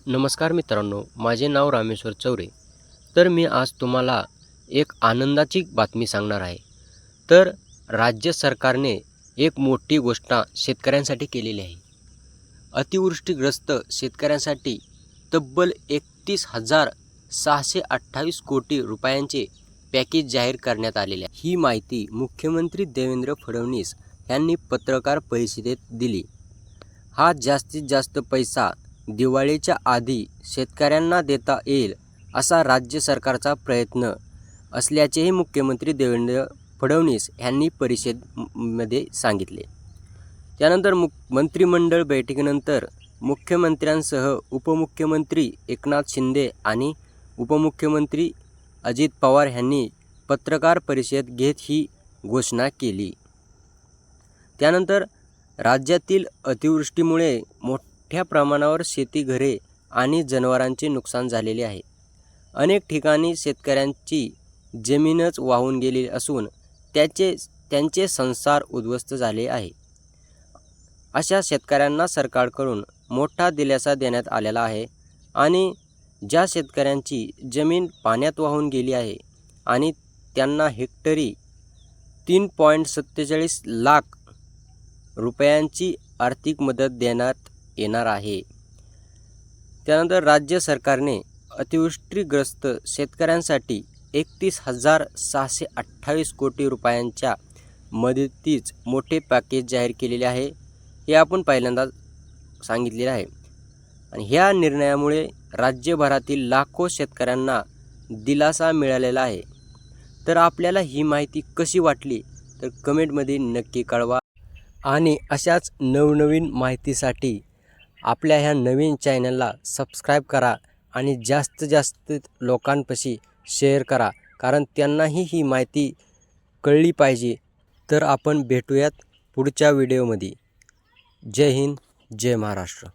नमस्कार मित्रांनो, माझे नाव रामेश्वर चौरे. तर मी आज तुम्हाला एक आनंदाची बातमी सांगणार आहे. तर राज्य सरकारने एक मोठी घोषणा शेतकऱ्यांसाठी केलेली आहे. अतिवृष्टीग्रस्त शेतकऱ्यांसाठी तब्बल 31,628 कोटी रुपयांचे पॅकेज जाहीर करण्यात आलेले आहे. ही माहिती मुख्यमंत्री देवेंद्र फडणवीस यांनी पत्रकार परिषदेत दिली. हा जास्तीत जास्त पैसा दिवाळीच्या आधी शेतकऱ्यांना देता येईल असा राज्य सरकारचा प्रयत्न असल्याचेही मुख्यमंत्री देवेंद्र फडणवीस यांनी परिषदेमध्ये सांगितले. त्यानंतर मंत्रिमंडळ बैठकीनंतर मुख्यमंत्र्यांसह उपमुख्यमंत्री एकनाथ शिंदे आणि उपमुख्यमंत्री अजित पवार यांनी पत्रकार परिषद घेत ही घोषणा केली. त्यानंतर राज्यातील अतिवृष्टीमुळे मोठ्या प्रमाणावर शेती, घरे आणि जनावरांचे नुकसान झालेले आहे. अनेक ठिकाणी शेतकऱ्यांची जमीनच वाहून गेली असून त्यांचे संसार उद्ध्वस्त झाले आहे. अशा शेतकऱ्यांना सरकारकडून मोठा दिलासा देण्यात आलेला आहे आणि ज्या शेतकऱ्यांची जमीन पाण्यात वाहून गेली आहे आणि त्यांना हेक्टरी 3.47 लाख रुपयांची आर्थिक मदत देण्यात येणार आहे. त्यानंतर राज्य सरकारने अतिवृष्टीग्रस्त शेतकऱ्यांसाठी 31,628 कोटी रुपयांच्या मदतीच मोठे पॅकेज जाहीर केलेले आहे. हे आपण पहिल्यांदा सांगितलेले आहे आणि ह्या निर्णयामुळे राज्यभरातील लाखो शेतकऱ्यांना दिलासा मिळालेला आहे. तर आपल्याला ही माहिती कशी वाटली तर कमेंटमध्ये नक्की कळवा आणि अशाच नवनवीन माहितीसाठी आपल्या ह्या नवीन चॅनलला सबस्क्राईब करा आणि जास्तीत जास्त लोकांपाशी शेअर करा, कारण त्यांनाही ही माहिती कळली पाहिजे. तर आपण भेटूयात पुढच्या व्हिडिओमध्ये. जय हिंद, जय महाराष्ट्र.